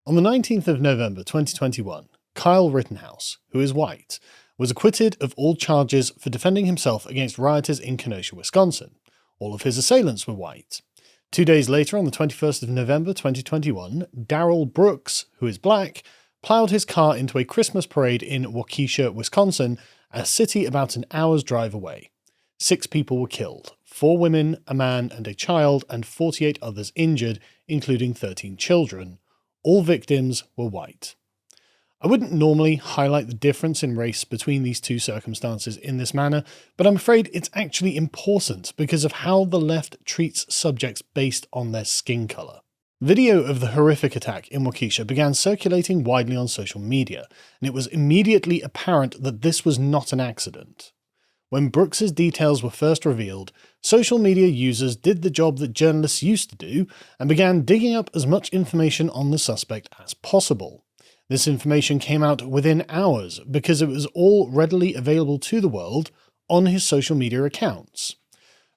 On the 19th of November 2021, Kyle Rittenhouse, who is white, was acquitted of all charges for defending himself against rioters in Kenosha, Wisconsin. All of his assailants were white. 2 days later, on the 21st of November 2021, Darrell Brooks, who is black, plowed his car into a Christmas parade in Waukesha, Wisconsin, a city about an hour's drive away. 6 people were killed, 4 women, a man and a child, and 48 others injured, including 13 children. All victims were white. I wouldn't normally highlight the difference in race between these two circumstances in this manner, but I'm afraid it's actually important because of how the left treats subjects based on their skin colour. Video of the horrific attack in Waukesha began circulating widely on social media, and it was immediately apparent that this was not an accident. When Brooks's details were first revealed, social media users did the job that journalists used to do and began digging up as much information on the suspect as possible. This information came out within hours because it was all readily available to the world on his social media accounts.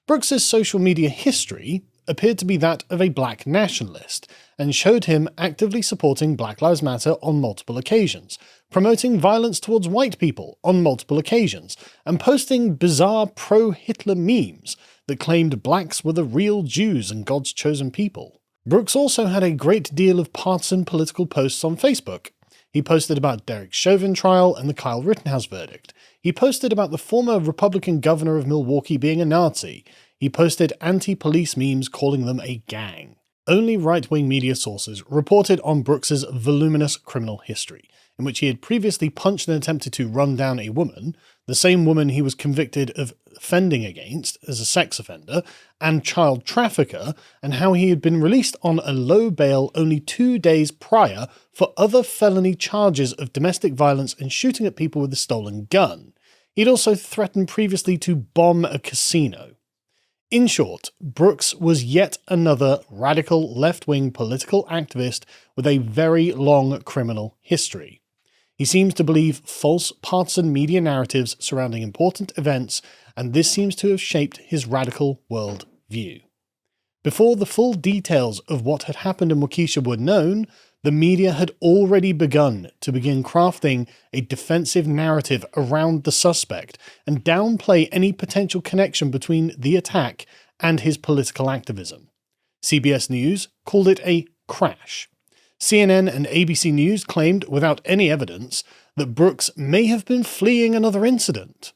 Brooks's social media history appeared to be that of a black nationalist, and showed him actively supporting Black Lives Matter on multiple occasions, promoting violence towards white people on multiple occasions, and posting bizarre pro-Hitler memes that claimed blacks were the real Jews and God's chosen people. Brooks also had a great deal of partisan political posts on Facebook. He posted about Derek Chauvin trial and the Kyle Rittenhouse verdict. He posted about the former Republican governor of Milwaukee being a Nazi. He posted anti-police memes calling them a gang. Only right-wing media sources reported on Brooks's voluminous criminal history, in which he had previously punched and attempted to run down a woman, the same woman he was convicted of offending against as a sex offender, and child trafficker, and how he had been released on a low bail only 2 days prior for other felony charges of domestic violence and shooting at people with a stolen gun. He'd also threatened previously to bomb a casino. In short, Brooks was yet another radical left-wing political activist with a very long criminal history. He seems to believe false partisan media narratives surrounding important events, and this seems to have shaped his radical world view. Before the full details of what had happened in Waukesha were known, the media had already begun crafting a defensive narrative around the suspect and downplay any potential connection between the attack and his political activism. CBS News called it a crash. CNN and ABC News claimed, without any evidence, that Brooks may have been fleeing another incident.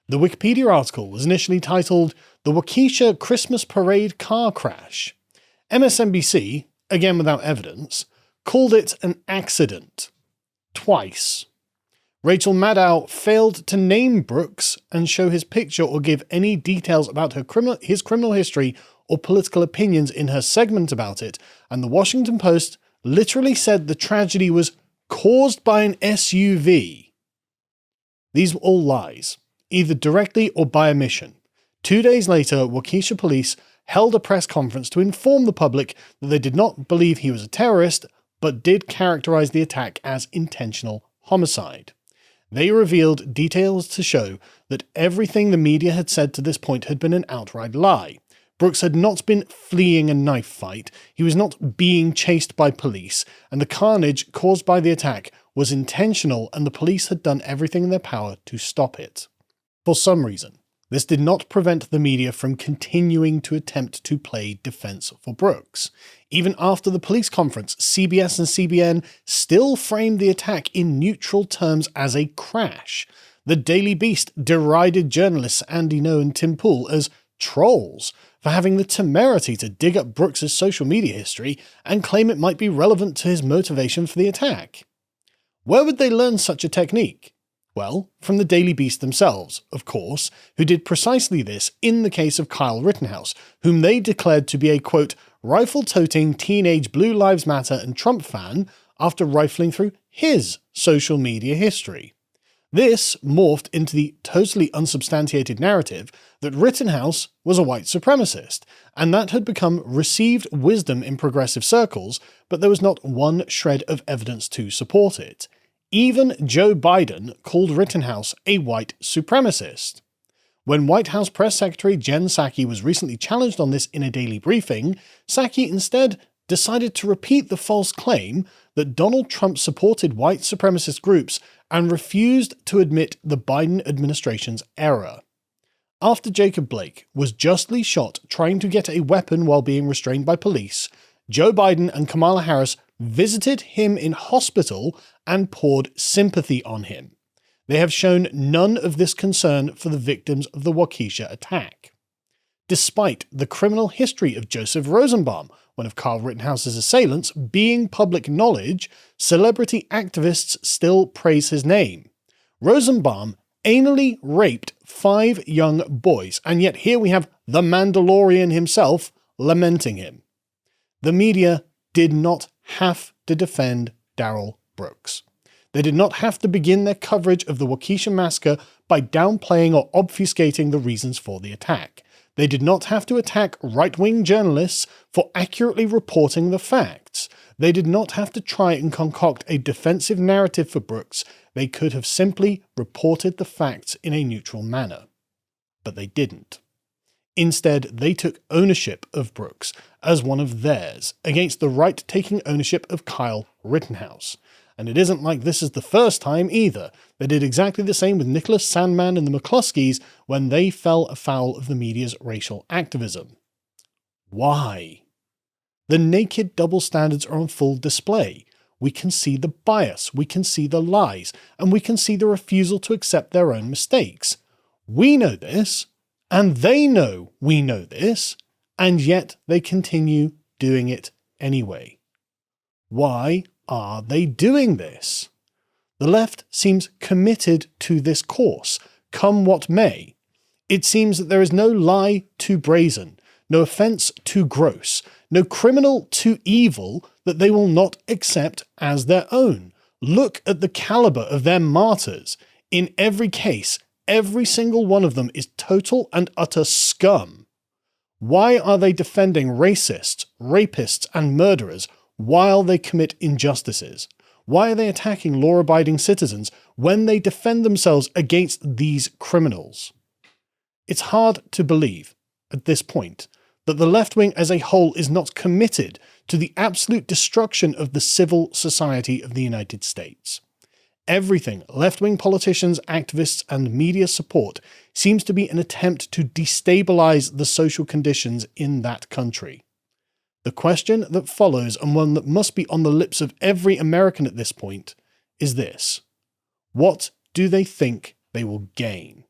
The Wikipedia article was initially titled "The Waukesha Christmas Parade Car Crash." MSNBC, again without evidence, called it an accident. Twice. Rachel Maddow failed to name Brooks and show his picture or give any details about his criminal history or political opinions in her segment about it, and the Washington Post literally said the tragedy was caused by an SUV. These were all lies, either directly or by omission. 2 days later, Waukesha police held a press conference to inform the public that they did not believe he was a terrorist, but did characterize the attack as intentional homicide. They revealed details to show that everything the media had said to this point had been an outright lie. Brooks had not been fleeing a knife fight, he was not being chased by police, and the carnage caused by the attack was intentional, and the police had done everything in their power to stop it. For some reason, this did not prevent the media from continuing to attempt to play defense for Brooks. Even after the police conference, CBS and CBN still framed the attack in neutral terms as a crash. The Daily Beast derided journalists Andy Ngo and Tim Pool as trolls for having the temerity to dig up Brooks's social media history and claim it might be relevant to his motivation for the attack. Where would they learn such a technique? Well, from the Daily Beast themselves, of course, who did precisely this in the case of Kyle Rittenhouse, whom they declared to be a, quote, rifle-toting teenage Blue Lives Matter and Trump fan after rifling through his social media history. This morphed into the totally unsubstantiated narrative that Rittenhouse was a white supremacist, and that had become received wisdom in progressive circles, but there was not one shred of evidence to support it. Even Joe Biden called Rittenhouse a white supremacist. When White House Press Secretary Jen Psaki was recently challenged on this in a daily briefing, Psaki instead decided to repeat the false claim that Donald Trump supported white supremacist groups and refused to admit the Biden administration's error. After Jacob Blake was justly shot trying to get a weapon while being restrained by police, Joe Biden and Kamala Harris visited him in hospital and poured sympathy on him. They have shown none of this concern for the victims of the Waukesha attack. Despite the criminal history of Joseph Rosenbaum, one of Kyle Rittenhouse's assailants, being public knowledge, celebrity activists still praise his name. Rosenbaum anally raped 5 young boys, and yet here we have the Mandalorian himself lamenting him. The media did not have to defend Darrell Brooks. They did not have to begin their coverage of the Waukesha Massacre by downplaying or obfuscating the reasons for the attack. They did not have to attack right-wing journalists for accurately reporting the facts. They did not have to try and concoct a defensive narrative for Brooks. They could have simply reported the facts in a neutral manner. But they didn't. Instead, they took ownership of Brooks as one of theirs, against the right taking ownership of Kyle Rittenhouse. And it isn't like this is the first time either. They did exactly the same with Nicholas Sandmann and the McCloskeys when they fell afoul of the media's racial activism. Why? The naked double standards are on full display. We can see the bias, we can see the lies, and we can see the refusal to accept their own mistakes. We know this, and they know we know this, and yet they continue doing it anyway. Why are they doing this? The left seems committed to this course, come what may. It seems that there is no lie too brazen, no offence too gross, no criminal too evil that they will not accept as their own. Look at the caliber of their martyrs. In every case, every single one of them is total and utter scum. Why are they defending racists, rapists, and murderers while they commit injustices? Why are they attacking law-abiding citizens when they defend themselves against these criminals? It's hard to believe, at this point, that the left wing as a whole is not committed to the absolute destruction of the civil society of the United States. Everything left-wing politicians, activists, and media support seems to be an attempt to destabilize the social conditions in that country. The question that follows, and one that must be on the lips of every American at this point, is this: what do they think they will gain?